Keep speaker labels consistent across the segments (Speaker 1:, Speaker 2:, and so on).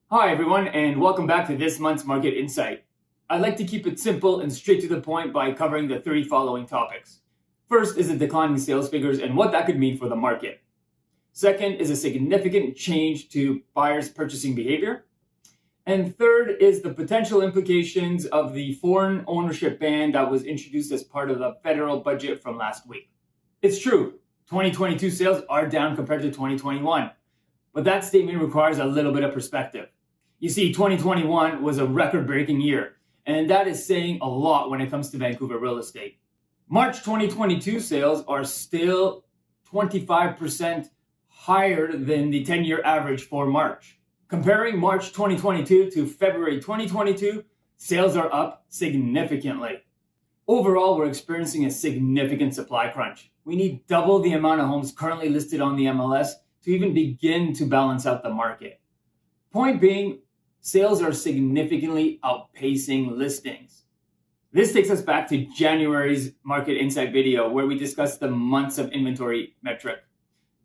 Speaker 1: Hi everyone, and welcome back to this month's Market Insight. I'd like to keep it simple and straight to the point by covering the three following topics. First is the declining sales figures and what that could mean for the market. Second is a significant change to buyers' purchasing behavior. And third is the potential implications of the foreign ownership ban that was introduced as part of the federal budget from last week. It's true, 2022 sales are down compared to 2021, but that statement requires a little bit of perspective. You see, 2021 was a record-breaking year, and that is saying a lot when it comes to Vancouver real estate. March 2022 sales are still 25% higher than the 10-year average for March. Comparing March 2022 to February 2022, sales are up significantly. Overall, we're experiencing a significant supply crunch. We need double the amount of homes currently listed on the MLS to even begin to balance out the market. Point being, sales are significantly outpacing listings. This takes us back to January's Market Insight video where we discussed the months of inventory metric.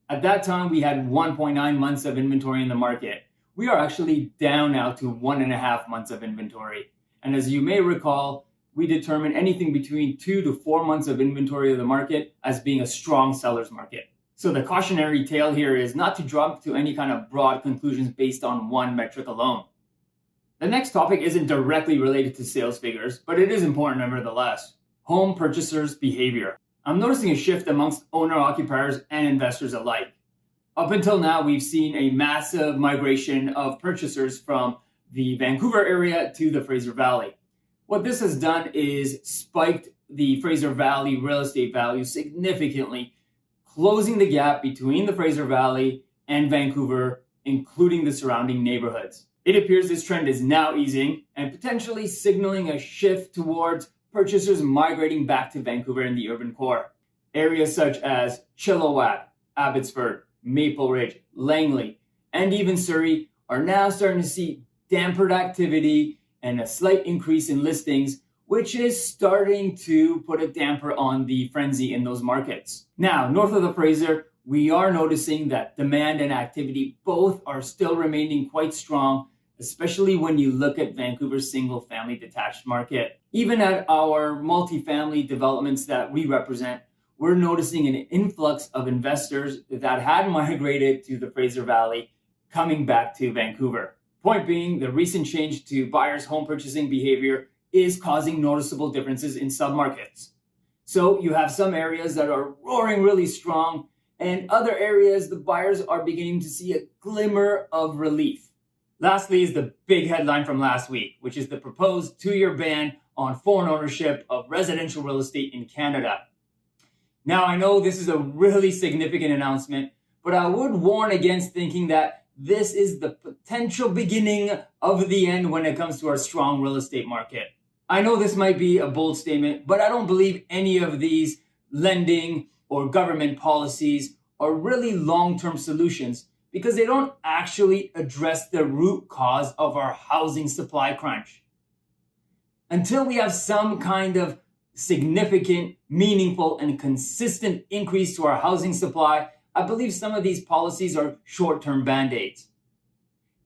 Speaker 1: At that time, we had 1.9 months of inventory in the market. We are actually down now to 1.5 months of inventory. And as you may recall, we determine anything between 2 to 4 months of inventory of the market as being a strong seller's market. So the cautionary tale here is not to jump to any kind of broad conclusions based on one metric alone. The next topic isn't directly related to sales figures, but it is important nevertheless. Home purchasers' behavior. I'm noticing a shift amongst owner-occupiers and investors alike. Up until now, we've seen a massive migration of purchasers from the Vancouver area to the Fraser Valley. What this has done is spiked the Fraser Valley real estate value significantly, closing the gap between the Fraser Valley and Vancouver, including the surrounding neighborhoods. It appears this trend is now easing and potentially signaling a shift towards purchasers migrating back to Vancouver in the urban core. Areas such as Chilliwack, Abbotsford, Maple Ridge, Langley, and even Surrey are now starting to see dampened activity and a slight increase in listings, which is starting to put a damper on the frenzy in those markets. Now, north of the Fraser, we are noticing that demand and activity both are still remaining quite strong, especially when you look at Vancouver's single-family detached market. Even at our multifamily developments that we represent, we're noticing an influx of investors that had migrated to the Fraser Valley coming back to Vancouver. Point being, the recent change to buyers' home purchasing behavior is causing noticeable differences in submarkets. So you have some areas that are roaring really strong, and other areas the buyers are beginning to see a glimmer of relief. Lastly is the big headline from last week, which is the proposed 2-year ban on foreign ownership of residential real estate in Canada. Now, I know this is a really significant announcement, but I would warn against thinking that this is the potential beginning of the end when it comes to our strong real estate market. I know this might be a bold statement, but I don't believe any of these lending or government policies are really long-term solutions because they don't actually address the root cause of our housing supply crunch. Until we have some kind of significant, meaningful, and consistent increase to our housing supply, I believe some of these policies are short-term band-aids.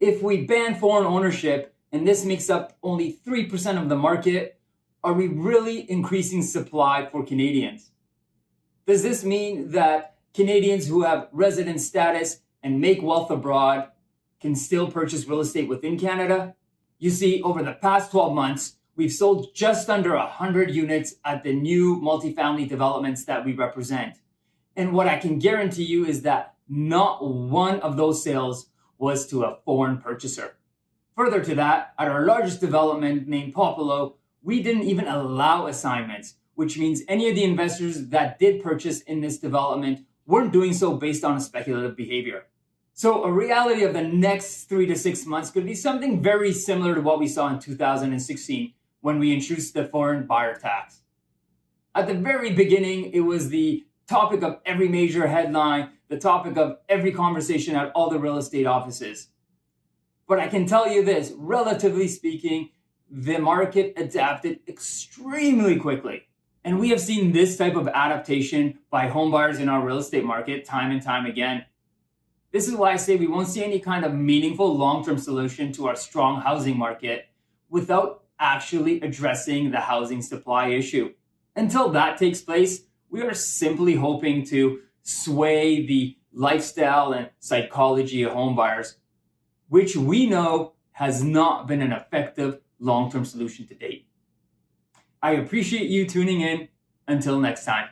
Speaker 1: If we ban foreign ownership, and this makes up only 3% of the market, are we really increasing supply for Canadians? Does this mean that Canadians who have resident status and make wealth abroad can still purchase real estate within Canada? You see, over the past 12 months, we've sold just under 100 units at the new multifamily developments that we represent. And what I can guarantee you is that not one of those sales was to a foreign purchaser. Further to that, at our largest development named Propel, we didn't even allow assignments, which means any of the investors that did purchase in this development weren't doing so based on a speculative behavior. So a reality of the next 3 to 6 months could be something very similar to what we saw in 2016 when we introduced the foreign buyer tax. At the very beginning, it was the topic of every major headline, the topic of every conversation at all the real estate offices. But I can tell you this, relatively speaking, the market adapted extremely quickly. And we have seen this type of adaptation by home buyers in our real estate market time and time again. This is why I say we won't see any kind of meaningful long-term solution to our strong housing market without actually addressing the housing supply issue. Until that takes place, we are simply hoping to sway the lifestyle and psychology of homebuyers, which we know has not been an effective long-term solution to date. I appreciate you tuning in. Until next time.